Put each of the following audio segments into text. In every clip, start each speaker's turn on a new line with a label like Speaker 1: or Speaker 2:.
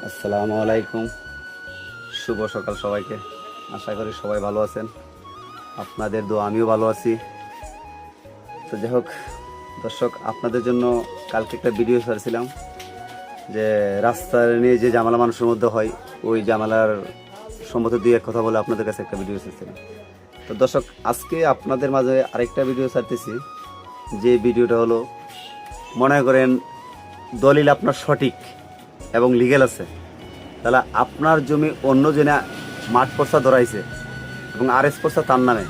Speaker 1: আসসালামু আলাইকুম, শুভ সকাল সবাইকে। আশা করি সবাই ভালো আছেন, আপনাদের দোয়া আমিও ভালো আছি। তো যাই হোক দর্শক, আপনাদের জন্য কালকে একটা ভিডিও ছাড়ছিলাম যে রাস্তার নিয়ে যে ঝামেলা মানুষের মধ্যে হয়, ওই ঝামেলার সম্বন্ধে দুই এক কথা বলে আপনাদের কাছে একটা ভিডিও ছাড়ছিলাম। তো দর্শক, আজকে আপনাদের মাঝে আরেকটা ভিডিও ছাড়তেছি। যে ভিডিওটা হলো, মনে করেন দলিল আপনার সঠিক এবং লিগেল আছে, তাহলে আপনার জমি অন্য জনে মাঠ পর্চা ধরাইছে এবং আরএস পর্চা তার নামে,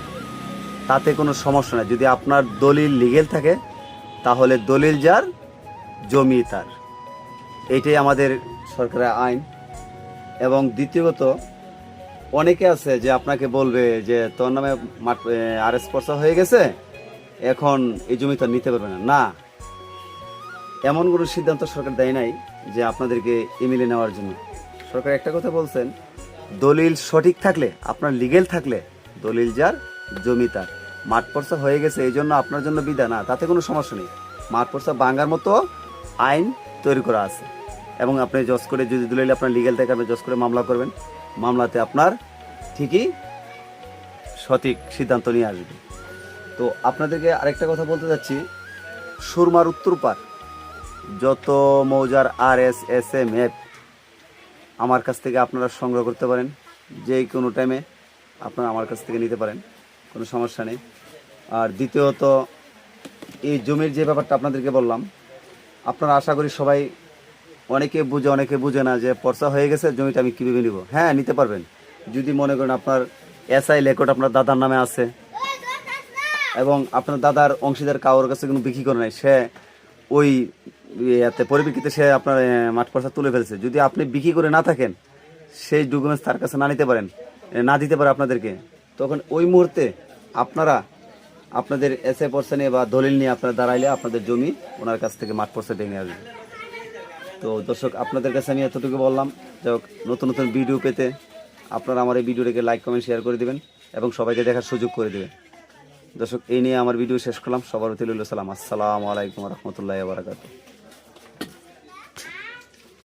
Speaker 1: তাতে কোনো সমস্যা নেই। যদি আপনার দলিল লিগেল থাকে তাহলে দলিল যার, জমি তার। এইটাই আমাদের সরকারের আইন। এবং দ্বিতীয়ত, অনেকে আছে যে আপনাকে বলবে যে তোর নামে মাঠ আরএস পর্চা হয়ে গেছে, এখন এই জমি তো নিতে পারবে না। না, এমন কোনো সিদ্ধান্ত সরকার দেয় নাই যে আপনাদেরকে এমিলে নেওয়ার জন্য। সরকার একটা কথা বলছেন, দলিল সঠিক থাকলে, আপনার লিগেল থাকলে দলিল যার, জমি তার। মাঠ পর্চা হয়ে গেছে এই জন্য আপনার জন্য বিধা না, তাতে কোনো সমস্যা নেই। মাঠ পর্চা ভাঙার মতো আইন তৈরি করা আছে। এবং আপনি জজ করে, যদি দলিল আপনার লিগেল থাকে, আপনি জজ করে মামলা করবেন, মামলাতে আপনার ঠিকই সঠিক সিদ্ধান্ত নিয়ে আসবে। তো আপনাদেরকে আরেকটা কথা বলতে যাচ্ছি, সুরমার উত্তরপাড় যত মৌজার RSSMF আমার কাছ থেকে আপনারা সংগ্রহ করতে পারেন। যে কোনো টাইমে আপনারা আমার কাছ থেকে নিতে পারেন, কোনো সমস্যা নেই। আর দ্বিতীয়ত, এই জমির যে ব্যাপারটা আপনাদেরকে বললাম, আপনারা আশা করি সবাই, অনেকে বুঝে অনেকে বুঝে না, যে পর্চা হয়ে গেছে জমিটা আমি কীভাবে নিব। হ্যাঁ, নিতে পারবেন যদি মনে করেন আপনার SI রেকর্ড আপনার দাদার নামে আছে এবং আপনার দাদার অংশীদার কারোর কাছে কোনো বিক্রি করে নাই, সে ওই এতে পরিপ্রেক্ষিতে সে আপনার মাঠ পর্চা তুলে ফেলছে। যদি আপনি বিক্রি করে না থাকেন, সেই ডকুমেন্টস তার কাছে না নিতে পারেন, না দিতে পারে আপনাদেরকে, তখন ওই মুহূর্তে আপনারা আপনাদের SI পর্চা নিয়ে বা দলিল নিয়ে আপনারা দাঁড়াইলে আপনাদের জমি ওনার কাছ থেকে মাঠ পর্চা ভেঙে আসবে। তো দর্শক, আপনাদের কাছে আমি এতটুকু বললাম। যাই হোক, নতুন নতুন ভিডিও পেতে আপনারা আমার এই ভিডিওটাকে লাইক কমেন্ট শেয়ার করে দেবেন এবং সবাইকে দেখার সুযোগ করে দেবেন। দর্শক, এই নিয়ে আমার ভিডিও শেষ করলাম। সবার প্রতি রইল সালাম। আসসালামু আলাইকুম রহমতুল্লাহি ওয়া বারাকাতুহু।